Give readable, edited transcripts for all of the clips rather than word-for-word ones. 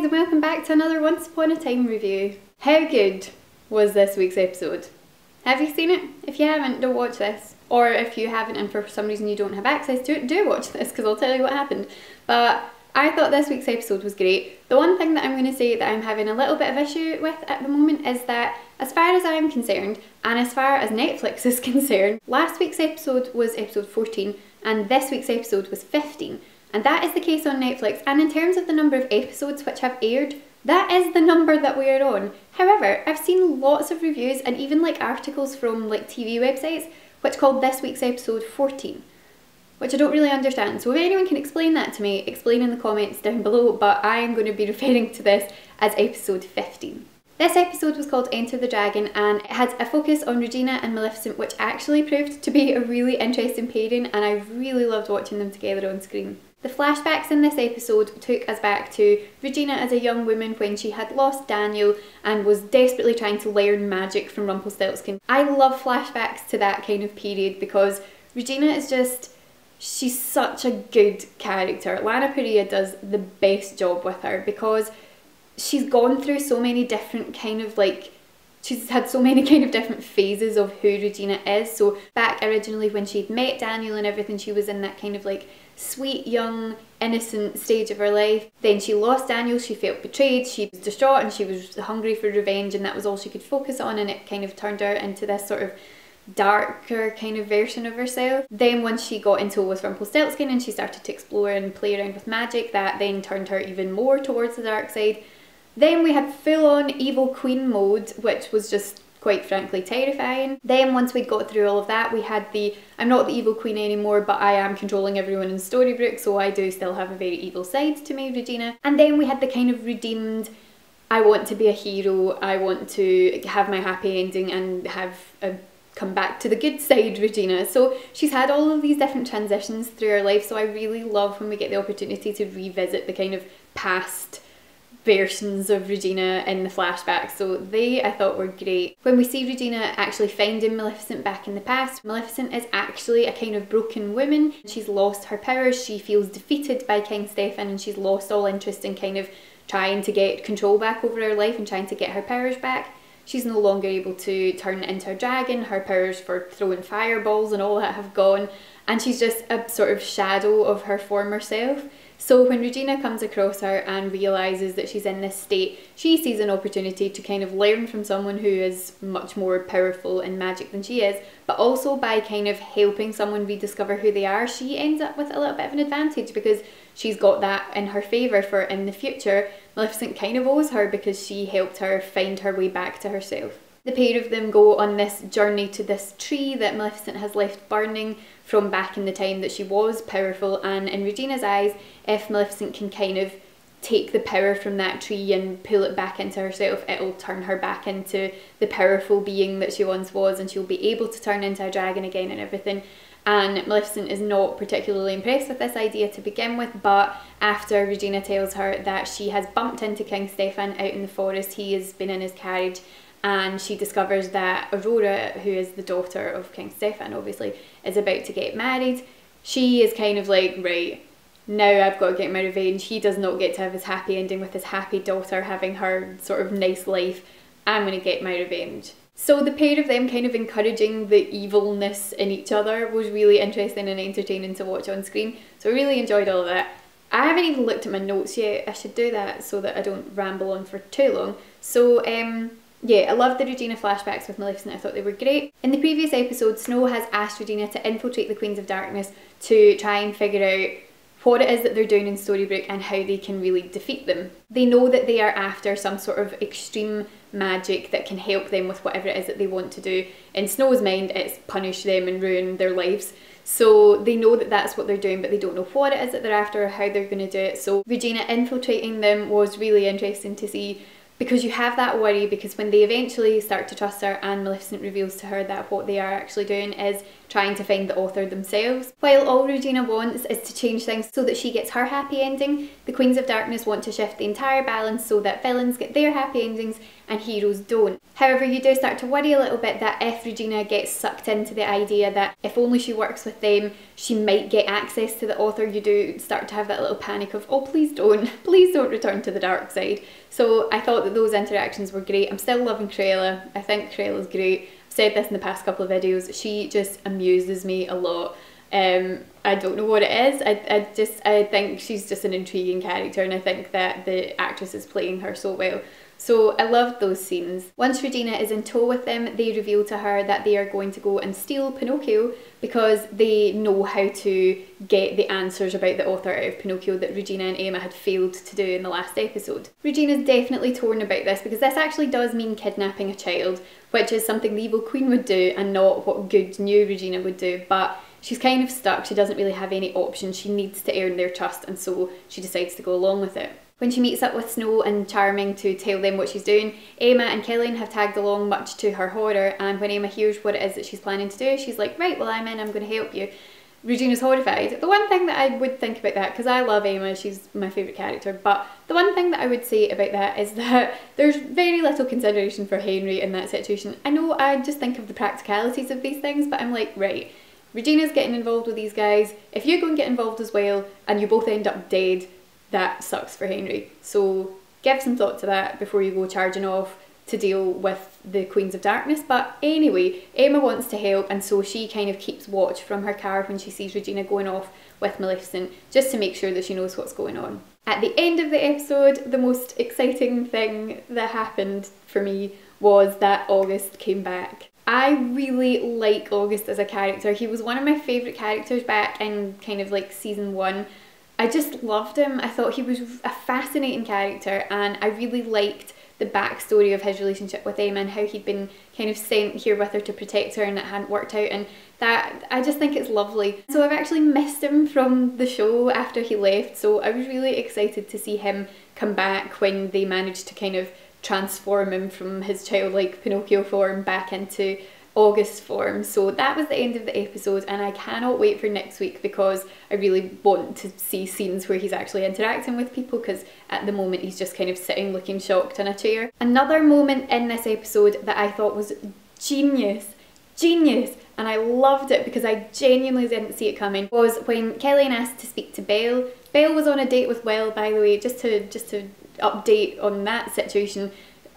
and welcome back to another Once Upon a Time review. How good was this week's episode? Have you seen it? If you haven't, don't watch this. Or if you haven't and for some reason you don't have access to it, do watch this because I'll tell you what happened. But I thought this week's episode was great. The one thing that I'm going to say that I'm having a little bit of issue with at the moment is that as far as I'm concerned, and as far as Netflix is concerned, last week's episode was episode 14 and this week's episode was 15. And that is the case on Netflix, and in terms of the number of episodes which have aired, that is the number that we are on. However, I've seen lots of reviews and even like articles from like TV websites which called this week's episode 14, which I don't really understand. So if anyone can explain that to me, explain in the comments down below, but I am going to be referring to this as episode 15. This episode was called Enter the Dragon and it had a focus on Regina and Maleficent, which actually proved to be a really interesting pairing, and I really loved watching them together on screen. The flashbacks in this episode took us back to Regina as a young woman when she had lost Daniel and was desperately trying to learn magic from Rumpelstiltskin. I love flashbacks to that kind of period because Regina is just, she's such a good character. Lana Parrilla does the best job with her because she's gone through so many different kind of like, she's had so many kind of different phases of who Regina is. So back originally when she'd met Daniel and everything, she was in that kind of like sweet, young, innocent stage of her life. Then she lost Daniel, she felt betrayed, she was distraught and she was hungry for revenge, and that was all she could focus on, and it kind of turned her into this sort of darker kind of version of herself. Then once she got into with Rumpelstiltskin and she started to explore and play around with magic, that then turned her even more towards the dark side. Then we had full-on evil queen mode, which was just quite frankly terrifying. Then once we'd got through all of that, we had the I'm not the evil queen anymore, but I am controlling everyone in Storybrooke, so I do still have a very evil side to me, Regina. And then we had the kind of redeemed, I want to be a hero, I want to have my happy ending and have a come back to the good side Regina. So she's had all of these different transitions through her life, so I really love when we get the opportunity to revisit the kind of past versions of Regina in the flashbacks, so they I thought were great. When we see Regina actually finding Maleficent back in the past, Maleficent is actually a kind of broken woman. She's lost her powers, she feels defeated by King Stefan, and she's lost all interest in kind of trying to get control back over her life and trying to get her powers back. She's no longer able to turn into a dragon, her powers for throwing fireballs and all that have gone, and she's just a sort of shadow of her former self. So when Regina comes across her and realises that she's in this state, she sees an opportunity to kind of learn from someone who is much more powerful in magic than she is, but also by kind of helping someone rediscover who they are, she ends up with a little bit of an advantage because she's got that in her favour for in the future. Maleficent kind of owes her because she helped her find her way back to herself. The pair of them go on this journey to this tree that Maleficent has left burning from back in the time that she was powerful, and in Regina's eyes, if Maleficent can kind of take the power from that tree and pull it back into herself, it'll turn her back into the powerful being that she once was, and she'll be able to turn into a dragon again and everything. And Maleficent is not particularly impressed with this idea to begin with, but after Regina tells her that she has bumped into King Stefan out in the forest, he has been in his carriage, and she discovers that Aurora, who is the daughter of King Stefan obviously, is about to get married. She is kind of like, right, now I've got to get my revenge. He does not get to have his happy ending with his happy daughter having her sort of nice life. I'm going to get my revenge. So the pair of them kind of encouraging the evilness in each other was really interesting and entertaining to watch on screen. So I really enjoyed all of that. I haven't even looked at my notes yet. I should do that so that I don't ramble on for too long. So yeah, I loved the Regina flashbacks with Maleficent, I thought they were great. In the previous episode, Snow has asked Regina to infiltrate the Queens of Darkness to try and figure out what it is that they're doing in Storybrooke and how they can really defeat them. They know that they are after some sort of extreme magic that can help them with whatever it is that they want to do. In Snow's mind, it's punish them and ruin their lives. So they know that that's what they're doing, but they don't know what it is that they're after or how they're going to do it. So Regina infiltrating them was really interesting to see, because you have that worry, because when they eventually start to trust her and Maleficent reveals to her that what they are actually doing is trying to find the author themselves. While all Regina wants is to change things so that she gets her happy ending, the Queens of Darkness want to shift the entire balance so that villains get their happy endings and heroes don't. However, you do start to worry a little bit that if Regina gets sucked into the idea that if only she works with them, she might get access to the author, you do start to have that little panic of, oh, please don't return to the dark side. So I thought that those interactions were great. I'm still loving Cruella. I think Cruella's great. I've said this in the past couple of videos. She just amuses me a lot. I don't know what it is. I think she's just an intriguing character, and I think that the actress is playing her so well. So I loved those scenes. Once Regina is in tow with them, they reveal to her that they are going to go and steal Pinocchio because they know how to get the answers about the author out of Pinocchio that Regina and Emma had failed to do in the last episode. Regina's definitely torn about this because this actually does mean kidnapping a child, which is something the evil queen would do and not what good new Regina would do, but she's kind of stuck. She doesn't really have any options. She needs to earn their trust, and so she decides to go along with it. When she meets up with Snow and Charming to tell them what she's doing, Emma and Killian have tagged along much to her horror, and when Emma hears what it is that she's planning to do, she's like, right, well I'm in, I'm going to help you. Regina's horrified. The one thing that I would think about that, because I love Emma, she's my favourite character, but the one thing that I would say about that is that there's very little consideration for Henry in that situation. I know I just think of the practicalities of these things, but I'm like, right, Regina's getting involved with these guys, if you go and get involved as well and you both end up dead, that sucks for Henry. So give some thought to that before you go charging off to deal with the Queens of Darkness. But anyway, Emma wants to help, and so she kind of keeps watch from her car when she sees Regina going off with Maleficent, just to make sure that she knows what's going on. At the end of the episode, the most exciting thing that happened for me was that August came back. I really like August as a character. He was one of my favourite characters back in kind of like season 1. I just loved him. I thought he was a fascinating character, and I really liked the backstory of his relationship with Emma and how he'd been kind of sent here with her to protect her and it hadn't worked out, and that, I just think it's lovely. So I've actually missed him from the show after he left, so I was really excited to see him come back when they managed to kind of transform him from his childlike Pinocchio form back into August form. So that was the end of the episode, and I cannot wait for next week because I really want to see scenes where he's actually interacting with people, because at the moment he's just kind of sitting looking shocked in a chair. Another moment in this episode that I thought was genius, and I loved it because I genuinely didn't see it coming, was when Killian asked to speak to Belle. Belle was on a date with Will, by the way, just to update on that situation.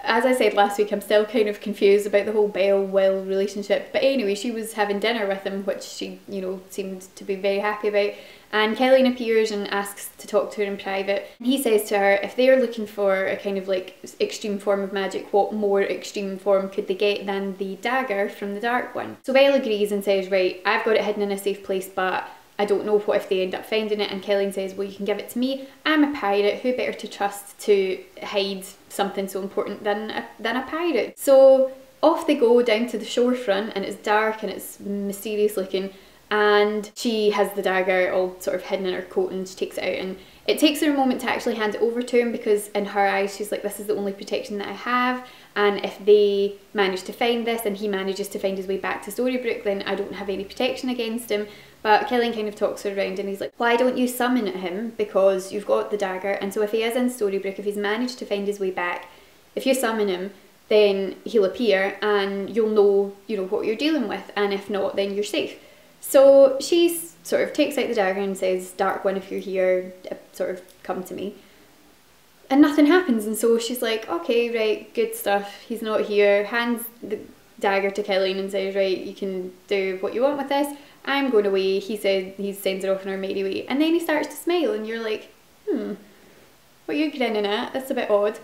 As I said last week, I'm still kind of confused about the whole Belle-Will relationship, but anyway, she was having dinner with him, which she, you know, seemed to be very happy about, and Killian appears and asks to talk to her in private. He says to her, if they're looking for a kind of like extreme form of magic, what more extreme form could they get than the dagger from the Dark One? So Belle agrees and says, right, I've got it hidden in a safe place, but I don't know what if they end up finding it. And Killian says, well, you can give it to me. I'm a pirate. Who better to trust to hide something so important than a pirate? So off they go down to the shorefront, and it's dark and it's mysterious looking, and she has the dagger all sort of hidden in her coat, and she takes it out, and it takes her a moment to actually hand it over to him, because in her eyes she's like, this is the only protection that I have, and if they manage to find this and he manages to find his way back to Storybrooke, then I don't have any protection against him. But Killian kind of talks her around, and he's like, why don't you summon him, because you've got the dagger, and so if he is in Storybrooke, if he's managed to find his way back, if you summon him, then he'll appear and you'll know, you know, what you're dealing with, and if not, then you're safe. So she sort of takes out the dagger and says, Dark One, if you're here, sort of come to me. And nothing happens, and so she's like, okay, right, good stuff, he's not here, hands the dagger to Killian and says, right, you can do what you want with this, I'm going away. He said he sends her off on her merry way, and then he starts to smile, and you're like, what are you grinning at? That's a bit odd.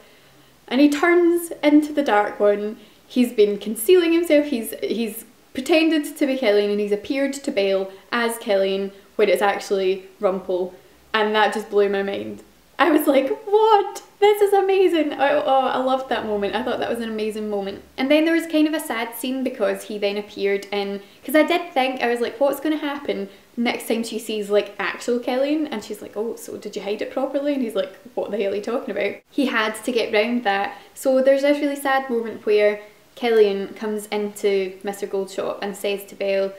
And he turns into the Dark One. He's been concealing himself, he's pretended to be Killian, and he's appeared to Belle as Killian when it's actually Rumpel, and that just blew my mind. I was like, what? This is amazing. I loved that moment. I thought that was an amazing moment. And then there was kind of a sad scene because he then appeared in, because I did think, I was like, what's going to happen next time she sees like actual Killian? And she's like, oh, so did you hide it properly? And he's like, what the hell are you talking about? He had to get round that. So there's this really sad moment where Killian comes into Mr. Goldshop and says to Belle,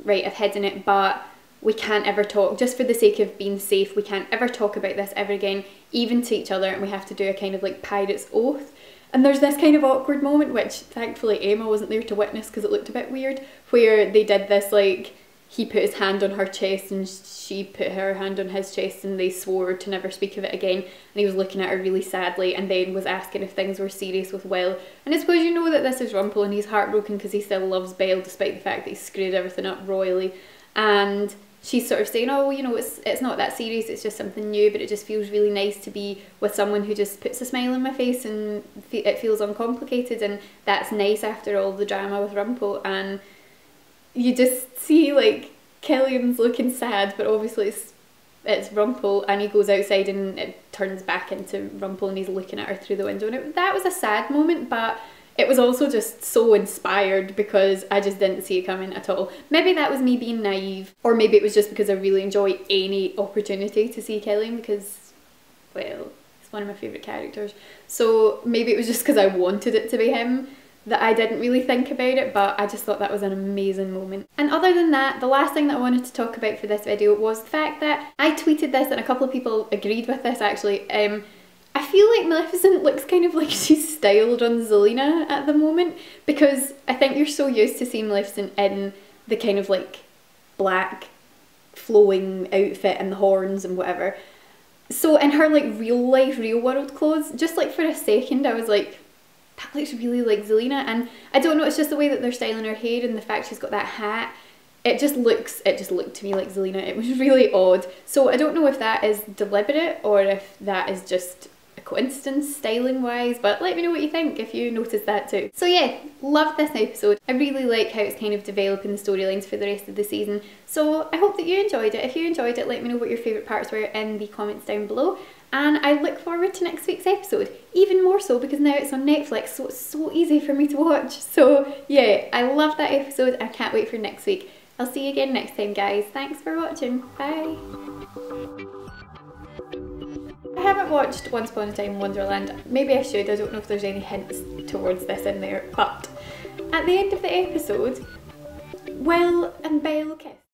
right, I've hidden it, but we can't ever talk, just for the sake of being safe, we can't ever talk about this ever again, even to each other, and we have to do a kind of like pirate's oath. And there's this kind of awkward moment, which thankfully Emma wasn't there to witness because it looked a bit weird, where they did this, like, he put his hand on her chest and she put her hand on his chest, and they swore to never speak of it again, and he was looking at her really sadly and then was asking if things were serious with Will. And I suppose you know that this is Rumpel and he's heartbroken because he still loves Belle despite the fact that he screwed everything up royally. And she's sort of saying, oh, you know, it's not that serious, it's just something new, but it just feels really nice to be with someone who just puts a smile on my face and it feels uncomplicated, and that's nice after all the drama with Rumpel. And you just see, like, Killian's looking sad, but obviously it's Rumpel, and he goes outside and it turns back into Rumpel and he's looking at her through the window, and that was a sad moment, but it was also just so inspired because I just didn't see it coming at all. Maybe that was me being naive, or maybe it was just because I really enjoy any opportunity to see Killian because, well, he's one of my favourite characters. So maybe it was just because I wanted it to be him that I didn't really think about it, but I just thought that was an amazing moment. And other than that, the last thing that I wanted to talk about for this video was the fact that I tweeted this and a couple of people agreed with this actually. I feel like Maleficent looks kind of like she's styled on Zelina at the moment, because I think you're so used to seeing Maleficent in the kind of like black flowing outfit and the horns and whatever. So in her like real life, real world clothes, just like for a second I was like, that looks really like Zelina. And I don't know, it's just the way that they're styling her hair and the fact she's got that hat. It just looked to me like Zelina. It was really odd. So I don't know if that is deliberate or if that is just a coincidence styling wise, but let me know what you think if you noticed that too. So yeah, loved this episode. I really like how it's kind of developing the storylines for the rest of the season. So I hope that you enjoyed it. If you enjoyed it, let me know what your favourite parts were in the comments down below. And I look forward to next week's episode, even more so because now it's on Netflix, so it's so easy for me to watch. So yeah, I love that episode. I can't wait for next week. I'll see you again next time, guys. Thanks for watching. Bye. I haven't watched Once Upon a Time in Wonderland. Maybe I should. I don't know if there's any hints towards this in there. But at the end of the episode, Will and Belle kiss.